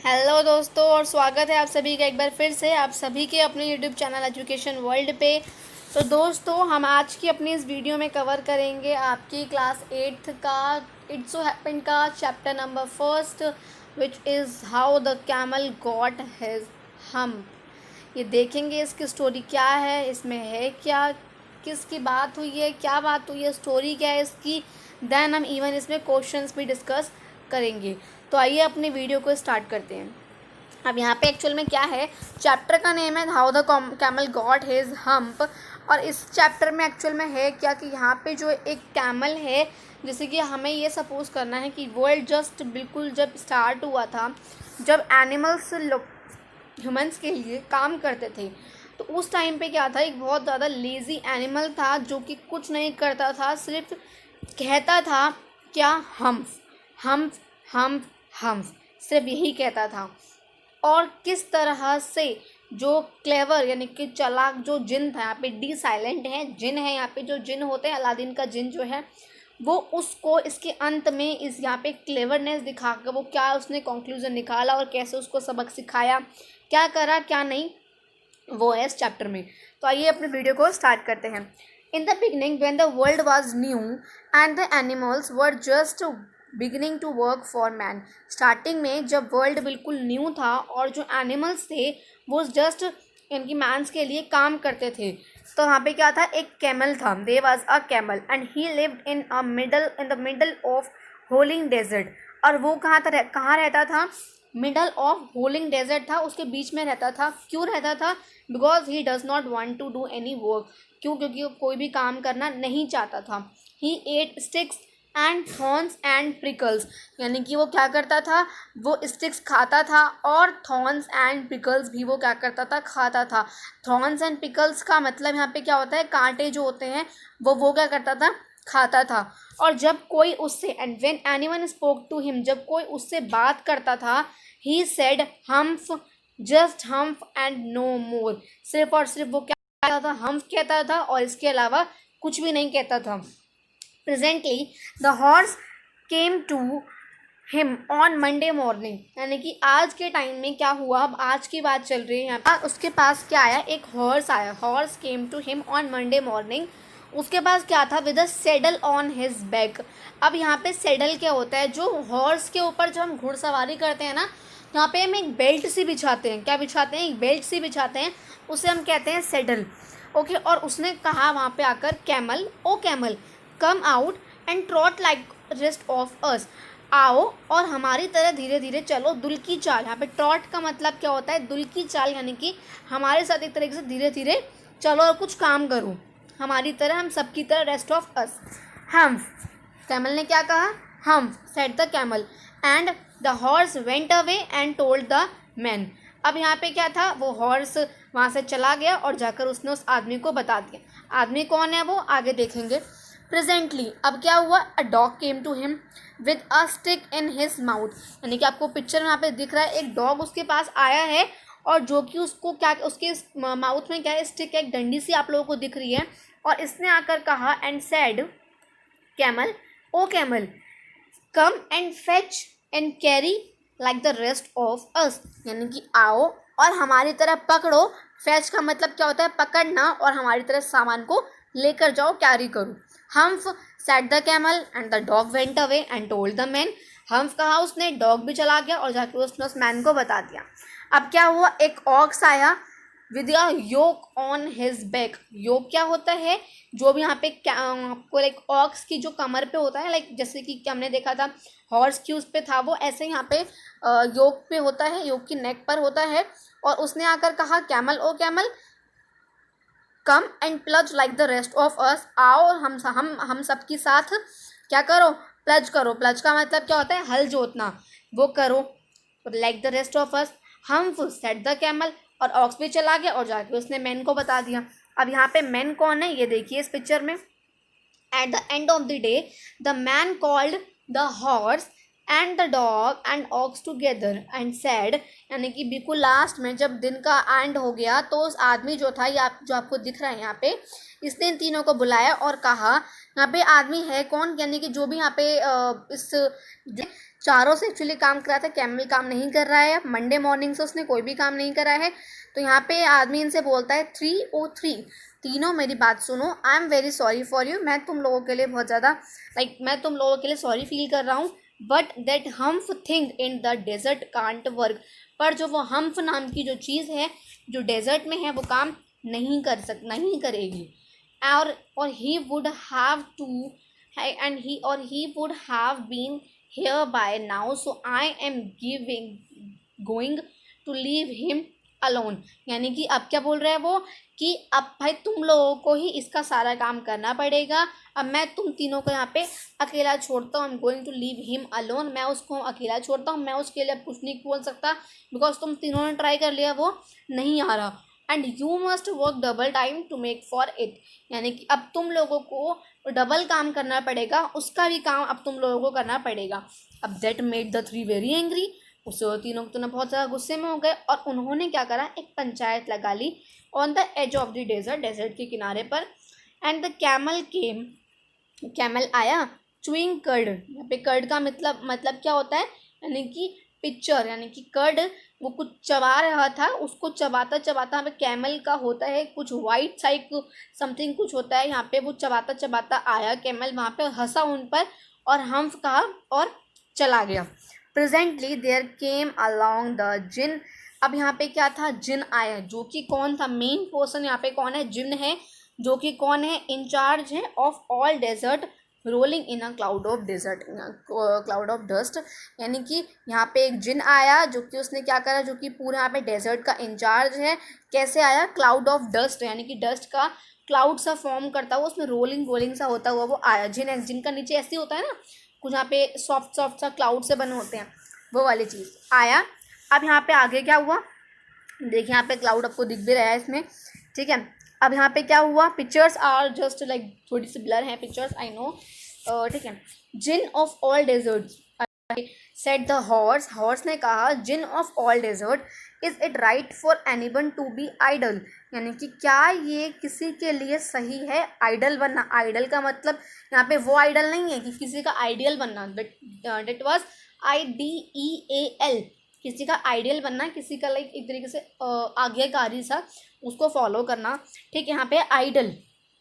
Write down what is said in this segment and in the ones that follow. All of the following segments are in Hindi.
हेलो दोस्तों, और स्वागत है आप सभी का एक बार फिर से आप सभी के अपने यूट्यूब चैनल एजुकेशन वर्ल्ड पे। तो दोस्तों, हम आज की अपनी इस वीडियो में कवर करेंगे आपकी क्लास 8th का इट्स सो हैपन का chapter number first, which is how the camel got his hump. ये देखेंगे इसकी स्टोरी क्या है, इसमें है क्या, किसकी बात हुई है, क्या बात हुई है, स्टोरी क्या है इसकी। देन हम इवन इसमें क्वेश्चंस भी डिस्कस करेंगे। तो आइए अपने वीडियो को स्टार्ट करते हैं। अब यहाँ पे एक्चुअल में क्या है, चैप्टर का नेम है how the camel got his hump. और इस चैप्टर में एक्चुअल में है क्या कि यहाँ पे जो एक कैमल है, जैसे कि हमें ये सपोज करना है कि वर्ल्ड जस्ट बिल्कुल जब स्टार्ट हुआ था, जब एनिमल्स ह्यूमंस के लिए काम करते थे, तो उस टाइम पे क्या था, एक बहुत ज़्यादा लेज़ी एनिमल था जो कि कुछ नहीं करता था, सिर्फ कहता था क्या, हम्फ हम्फ हम्फ हम्फ, सिर्फ यही कहता था। और किस तरह से जो क्लेवर यानी कि चालाक जो जिन था, यहाँ पे डी साइलेंट है, जिन है यहाँ पे, जो जिन होते हैं अलादीन का जिन जो है, वो उसको इसके अंत में इस यहाँ पे क्लेवरनेस दिखा कर वो क्या उसने कंक्लूजन निकाला और कैसे उसको सबक सिखाया, क्या करा क्या नहीं, वो है इस चैप्टर में। तो आइए अपने वीडियो को स्टार्ट करते हैं। In the beginning when the world was new and the animals were just beginning to work for man. Starting में जब वर्ल्ड बिल्कुल न्यू था और जो एनिमल्स थे वो जस्ट इनकी मैंस के लिए काम करते थे, तो वहाँ पे क्या था, एक कैमल था, there was a camel and he lived in the middle of howling desert. और वो कहाँ रहता था, मिडल ऑफ होलिंग डेजर्ट था, उसके बीच में रहता था। क्यों रहता था, because he does not want to do any work. क्यों, क्योंकि वो कोई भी काम करना नहीं चाहता था। He ate sticks and thorns and prickles, यानी कि वो क्या करता था, वो स्टिक्स खाता था और थॉर्न्स एंड पिकल्स भी वो क्या करता था, खाता था। थॉर्न्स एंड पिकल्स का मतलब यहाँ पे क्या होता है, कांटे जो होते हैं वो क्या करता था, खाता था। और जब कोई उससे, and when anyone spoke to him, जब कोई उससे बात करता था, he said humph, just humph and no more, सिर्फ और सिर्फ वो क्या कहता था, हम्फ कहता था और इसके अलावा कुछ भी नहीं कहता था। Presently the horse came to him on Monday morning, यानी कि आज के टाइम में क्या हुआ, अब आज की बात चल रही है यहाँ पर। उसके पास क्या आया, एक हॉर्स आया। Horse came to him on Monday morning. उसके पास क्या था, with a saddle on his back. अब यहाँ पे सेडल क्या होता है, जो हॉर्स के ऊपर जब हम घुड़सवारी करते हैं ना, यहाँ पे हम एक बेल्ट सी बिछाते हैं। क्या बिछाते हैं, एक बेल्ट सी बिछाते हैं, उसे हम कहते हैं सेडल। ओके, और उसने कहा वहाँ पे आकर, camel O camel come out and trot like rest of us, आओ और हमारी तरह धीरे धीरे चलो, दुल की चाल। यहाँ पे ट्रॉट का मतलब क्या होता है, दुल की चाल, यानी कि हमारे साथ एक तरीके से धीरे धीरे चलो और कुछ काम करो, हमारी तरह, हम सबकी तरह, rest of us. Humph, camel ने क्या कहा, humph said the camel and the horse went away and told the man. अब यहाँ पे क्या था, वो हॉर्स वहाँ से चला गया और जाकर उसने उस आदमी को बता दिया। आदमी कौन है वो आगे देखेंगे। प्रेजेंटली अब क्या हुआ, a dog came to him with a stick in his mouth, यानी कि आपको पिक्चर में यहाँ पे दिख रहा है, एक डॉग उसके पास आया है और जो कि उसको क्या, उसके माउथ में क्या है, स्टिक, एक डंडी सी आप लोगों को दिख रही है। और इसने आकर कहा, and said camel O camel come and fetch and carry like the rest of us, यानी कि आओ और हमारी तरह पकड़ो। फैच का मतलब क्या होता है, पकड़ना, और हमारी तरह सामान को लेकर जाओ, कैरी करो। Humph said the camel and the dog went away and told the man. Humph कहा उसने, डॉग भी चला गया और जाकर उसने उस मैन को बता दिया। अब क्या हुआ, एक ऑक्स आया with a yoke on his back. Yoke क्या होता है, जो भी यहाँ पे आपको लाइक ऑक्स की जो कमर पे होता है, लाइक जैसे कि हमने देखा था हॉर्स की उस पे था, वो ऐसे यहाँ पे योक पे होता है, योक की नेक पर होता है। और उसने आकर कहा, camel O camel come and plough like the rest of us, आओ और हम सबके साथ क्या करो, प्लज करो। प्लज का मतलब क्या होता है, हल जोतना, वो करो, लाइक द रेस्ट ऑफ अस। हम सेड द कैमल, और ऑक्स भी चला गया और जाके उसने मैन को बता दिया। अब यहाँ पे मैन कौन है, ये देखिए इस पिक्चर में। At the end of the day the man called the horse and the dog and ox together and said, यानी कि बिल्कुल लास्ट में जब दिन का एंड हो गया, तो उस आदमी जो था, ये जो आपको दिख रहा है यहाँ पे, इसने इन तीनों को बुलाया और कहा, यहाँ पे आदमी है कौन, यानी कि जो भी यहाँ पे इस चारों से एक्चुअली काम करा था, कैमल काम नहीं कर रहा है, मंडे मॉर्निंग से उसने कोई भी काम नहीं करा है। तो यहाँ पे आदमी इनसे बोलता है 303, तीनों मेरी बात सुनो, I am very sorry for you, मैं तुम लोगों के लिए बहुत ज़्यादा मैं तुम लोगों के लिए सॉरी फील कर रहा हूँ, but that humph thing in the desert can't work, पर जो वो हम्फ नाम की जो चीज़ है जो डेजर्ट में है वो काम नहीं करेगी। और he would have to and he would have been here by now, so I am going to leave him alone. यानी कि अब क्या बोल रहा है वो कि अब भाई तुम लोगों को ही इसका सारा काम करना पड़ेगा, अब मैं तुम तीनों को यहाँ पे अकेला छोड़ता हूँ, I am going to leave him alone, मैं उसको अकेला छोड़ता हूँ, मैं उसके लिए कुछ नहीं बोल सकता बिकॉज तुम तीनों ने ट्राई कर लिया, वो नहीं आ रहा। And you must work double time to make for it, यानी कि अब तुम लोगों को डबल काम करना पड़ेगा, उसका भी काम अब तुम लोगों को करना पड़ेगा। अब that made the three very angry, उससे तीनों तो बहुत ज़्यादा गुस्से में हो गए और उन्होंने क्या करा, एक पंचायत लगा ली on the edge of the desert के किनारे पर। एंड द कैमल आया चुइंग कर्ड, यहाँ पे कर्ड का मतलब क्या होता है, यानी कि पिक्चर, यानी कि कर्ड वो कुछ चबा रहा था, उसको चबाता चबाता यहाँ पे कैमल का होता है कुछ वाइट साइक समथिंग कुछ होता है, यहाँ पे वो चबाता चबाता आया कैमल, वहाँ पे हंसा उन पर और हम्फ कहा और चला गया। Presently there came along the djinn, अब यहाँ पे क्या था, जिन आया, जो कि कौन था, मेन पर्सन यहाँ पे कौन है, जिन है, जो कि कौन है, इंचार्ज है of all desert rolling in a cloud of dust, यानी कि यहाँ पे एक जिन आया जो कि उसने क्या करा, जो कि पूरे यहाँ पे डेजर्ट का इंचार्ज है। कैसे आया, क्लाउड ऑफ डस्ट, यानी कि डस्ट का क्लाउड सा फॉर्म करता हुआ, उसमें रोलिंग सा होता हुआ वो आया। जिन का नीचे ऐसे होता है ना, कुछ यहाँ पे सॉफ्ट सा क्लाउड से बने होते हैं, वो वाली चीज़ आया। अब यहाँ पे आगे क्या हुआ, देखिए यहाँ पे क्लाउड आपको दिख भी रहा है इसमें, ठीक है। अब यहाँ पे क्या हुआ, पिक्चर्स आर जस्ट थोड़ी सी ब्लर है पिक्चर्स, आई नो, ठीक है। Djinn of all deserts said the horse ने कहा, djinn of all desert, is it right for anyone to be idle, यानी कि क्या ये किसी के लिए सही है आइडल बनना। आइडल का मतलब यहाँ पे वो आइडल नहीं है कि किसी का आइडियल बनना, डेट वाज IDEAL, किसी का आइडियल बनना, किसी का एक तरीके से आज्ञाकारी सा उसको फॉलो करना, ठीक है। यहाँ पे आइडल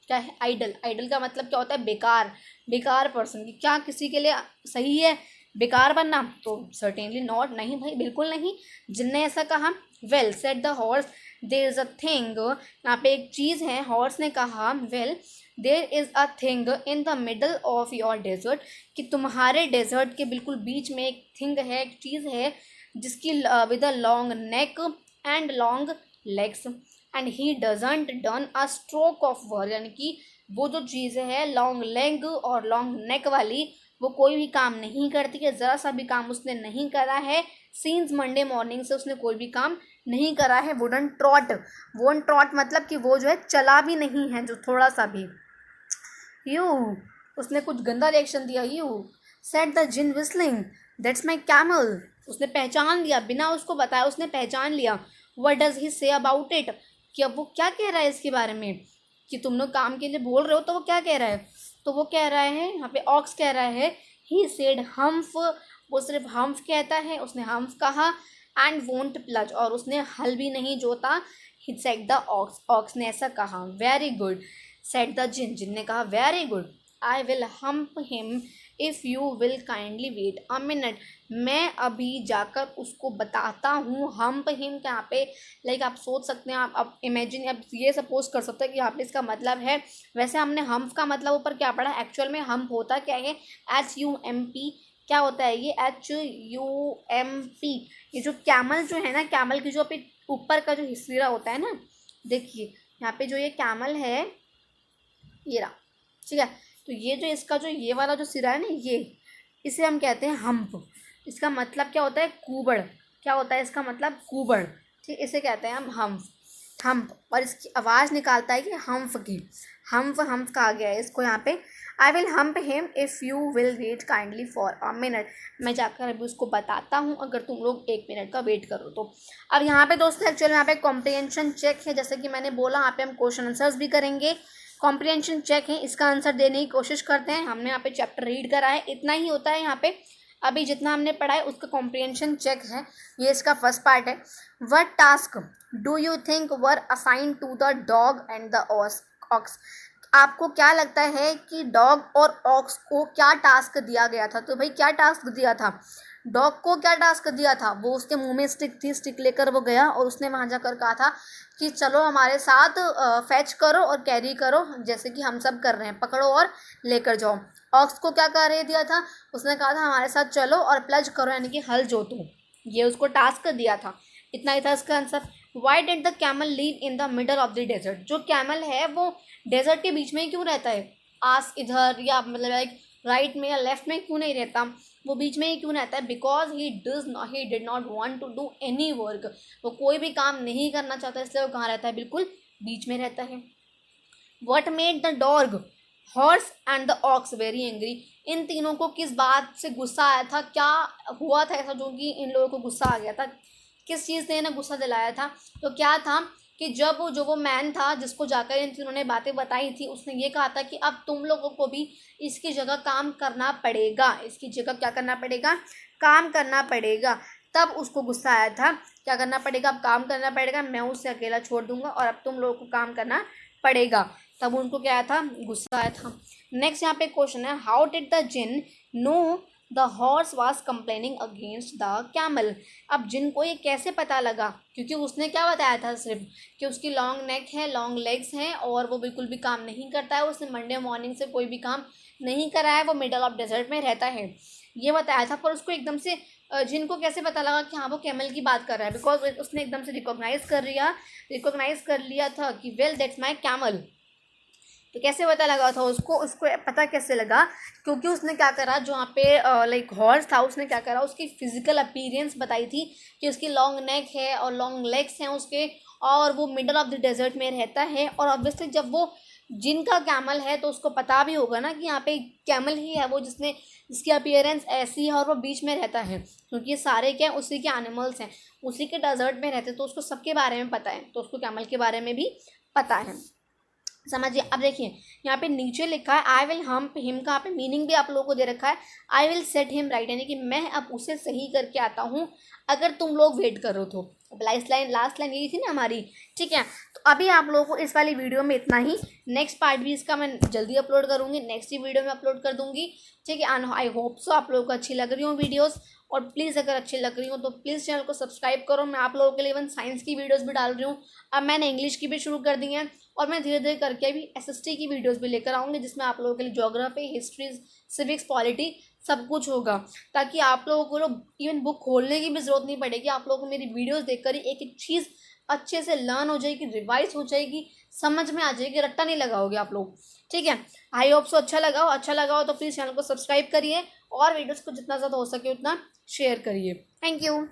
क्या है, आइडल का मतलब क्या होता है, बेकार पर्सन, की क्या किसी के लिए सही है बेकार बनना, तो सर्टेनली नॉट, नहीं भाई बिल्कुल नहीं। जिनने ऐसा कहा, well said the horse there is a thing, यहाँ पे एक चीज़ है, हॉर्स ने कहा, well there is a thing in the middle of your desert, कि तुम्हारे डेजर्ट के बिल्कुल बीच में एक थिंग है, एक चीज़ है जिसकी with a long neck and long legs and he doesn't done a stroke of work, यानी कि वो जो चीज़ है लॉन्ग लेग और लॉन्ग नेक वाली, वो कोई भी काम नहीं करती है, ज़रा सा भी काम उसने नहीं करा है। सीन्स मंडे मॉर्निंग से उसने कोई भी काम नहीं करा है। वुडन ट्रॉट मतलब कि वो जो है चला भी नहीं है, जो थोड़ा सा भी। यू, उसने कुछ गंदा रिएक्शन दिया। You said the djinn whistling, that's my camel, उसने पहचान लिया, बिना उसको बताया उसने पहचान लिया। What does he say about it, कि अब वो क्या कह रहा है इसके बारे में, कि तुम लोग काम के लिए बोल रहे हो, तो वो क्या कह रहा है, तो वो कह रहा है, यहाँ पे ऑक्स कह रहा है, ही सेड हम्फ, वो सिर्फ हम्फ कहता है, उसने हम्फ कहा, एंड वोंट प्लज, और उसने हल भी नहीं जोता। ही सेड द ऑक्स ने ऐसा कहा। Very good said the djinn ने कहा very good, I will humph him if you will kindly wait a minute, मैं अभी जाकर उसको बताता हूँ। हम्प हिम यहाँ पे आप सोच सकते हैं, आप इमेजिन, आप ये सपोज कर सकते हैं कि यहाँ पे इसका मतलब है, वैसे हमने हम्प का मतलब ऊपर क्या पढ़ा, एक्चुअल में हम्प होता क्या है, HUMP, क्या होता है ये, HUMP, ये जो कैमल जो है ना, कैमल की जो ऊपर का जो हिस्सा होता है ना, देखिए यहाँ पे जो ये कैमल है, ये रहा, ठीक है। तो ये जो इसका जो ये वाला जो सिरा है ना, ये इसे हम कहते हैं हम्प। इसका मतलब क्या होता है, कुबड़, क्या होता है इसका मतलब, कुबड़, ठीक, इसे कहते हैं हम हम्प। और इसकी आवाज़ निकालता है कि हम्फ की, हम्फ कहा गया है इसको यहाँ पे। I will humph him if you will wait kindly for a minute, मैं जाकर अभी उसको बताता हूँ अगर तुम लोग 1 मिनट का वेट करो तो। अब यहाँ पे दोस्तों एक्चुअली यहाँ पे कॉम्प्रिहेंशन चेक है, जैसे कि मैंने बोला, यहाँ पे हम क्वेश्चन आंसर्स भी करेंगे। कॉम्प्रिहेंशन चेक है, इसका आंसर देने की कोशिश करते हैं। हमने यहाँ पे चैप्टर रीड करा है, इतना ही होता है यहाँ पे। अभी जितना हमने पढ़ा है उसका कॉम्प्रिहेंशन चेक है, ये इसका फर्स्ट पार्ट है। What task do you think were assign to the dog and the ox? आपको क्या लगता है कि डॉग और ऑक्स को क्या टास्क दिया गया था? तो भाई क्या टास्क दिया था? डॉग को क्या टास्क दिया था? वो उसके मुंह में स्टिक थी, स्टिक लेकर वो गया और उसने वहाँ जाकर कहा था कि चलो हमारे साथ फैच करो और कैरी करो, जैसे कि हम सब कर रहे हैं, पकड़ो और लेकर जाओ। ऑक्स को क्या कार्य दिया था? उसने कहा था हमारे साथ चलो और प्लज करो, यानी कि हल जोतो। ये उसको टास्क दिया था। इतना ही था इसका answer. Why did the camel live in the middle of the desert? जो कैमल है वो डेजर्ट के बीच में ही क्यों रहता है? आस इधर या मतलब लाइक राइट में या लेफ्ट में क्यों नहीं रहता? वो बीच में ही क्यों रहता है? Because he did not want to do any work. वो कोई भी काम नहीं करना चाहता, इसलिए वो कहाँ रहता है? बिल्कुल बीच में रहता है। What made the dog, horse and the ox very angry? इन तीनों को किस बात से गुस्सा आया था? क्या हुआ था ऐसा जो कि इन लोगों को गुस्सा आ गया था? किस चीज़ ने इन्हें गुस्सा दिलाया था? तो क्या था कि जब वो मैन था जिसको जाकर इन तीनों ने बातें बताई थी, उसने ये कहा था कि अब तुम लोगों को भी इसकी जगह काम करना पड़ेगा। इसकी जगह क्या करना पड़ेगा? काम करना पड़ेगा। तब उसको गुस्सा आया था। क्या करना पड़ेगा? अब काम करना पड़ेगा, मैं उसे अकेला छोड़ दूंगा और अब तुम लोगों को काम करना पड़ेगा। तब उनको क्या आया था? गुस्सा आया था। नेक्स्ट यहाँ पे क्वेश्चन है, how did the djinn know the horse was complaining against the camel? अब जिन को ये कैसे पता लगा? क्योंकि उसने क्या बताया था सिर्फ कि उसकी लॉन्ग नेक है, लॉन्ग लेग्स हैं और वो बिल्कुल भी काम नहीं करता है। उसने मंडे मॉर्निंग से कोई भी काम नहीं करा है, वो मिडल ऑफ डेजर्ट में रहता है, ये बताया था। पर उसको एकदम से जिन को कैसे पता लगा कि हाँ वो कैमल की बात कर रहा है? बिकॉज उसने एकदम से रिकॉग्नाइज कर लिया था कि वेल दैट्स माई कैमल। तो कैसे पता लगा था उसको? उसको पता कैसे लगा? क्योंकि उसने क्या करा, जो वहाँ पे लाइक हॉर्स था, उसने क्या करा, उसकी फिजिकल अपीयरेंस बताई थी कि उसकी लॉन्ग नेक है और लॉन्ग लेग्स हैं उसके, और वो मिडल ऑफ द डेजर्ट में रहता है। और ऑब्वियसली जब वो जिनका कैमल है तो उसको पता भी होगा ना कि यहाँ पे कैमल ही है वो जिसकी अपीयरेंस ऐसी है और वो बीच में रहता है, क्योंकि सारे क्या उसी के एनिमल्स हैं, उसी के डेजर्ट में रहते हैं, तो उसको सबके बारे में पता है, तो उसको कैमल के बारे में भी पता है। समझिए। अब देखिए यहाँ पे नीचे लिखा है आई विल हम्प हिम का, पे मीनिंग भी आप लोगों को दे रखा है, I will set him right, यानी कि मैं अब उसे सही करके आता हूँ अगर तुम लोग वेट करो तो। अब लास्ट लाइन यही थी ना हमारी, ठीक है। तो अभी आप लोगों को इस वाली वीडियो में इतना ही। नेक्स्ट पार्ट भी इसका मैं जल्दी अपलोड करूँगी, नेक्स्ट ही वीडियो में अपलोड कर दूँगी, ठीक है। आई होप सो आप लोगों को अच्छी लग रही हो वीडियोज़, और प्लीज़ अगर अच्छी लग रही हो तो प्लीज़ चैनल को सब्सक्राइब करो। मैं आप लोगों के लिए इवन साइंस की वीडियोज़ भी डाल रही हूँ, अब मैंने इंग्लिश की भी शुरू कर दी है, और मैं धीरे धीरे करके अभी एसएसटी की वीडियोस भी लेकर आऊँगी, जिसमें आप लोगों के लिए ज्योग्राफी, हिस्ट्री, सिविक्स, पॉलिटी सब कुछ होगा, ताकि आप लोगों को इवन बुक खोलने की भी ज़रूरत नहीं पड़ेगी। आप लोगों को मेरी वीडियोस देखकर ही एक एक चीज़ अच्छे से लर्न हो जाएगी, रिवाइज हो जाएगी, समझ में आ जाएगी, रट्टा नहीं लगाओगे आप लोग, ठीक है। आई होप सो अच्छा लगा हो तो प्लीज़ चैनल को सब्सक्राइब करिए और वीडियोज़ को जितना ज़्यादा हो सके उतना शेयर करिए। Thank you.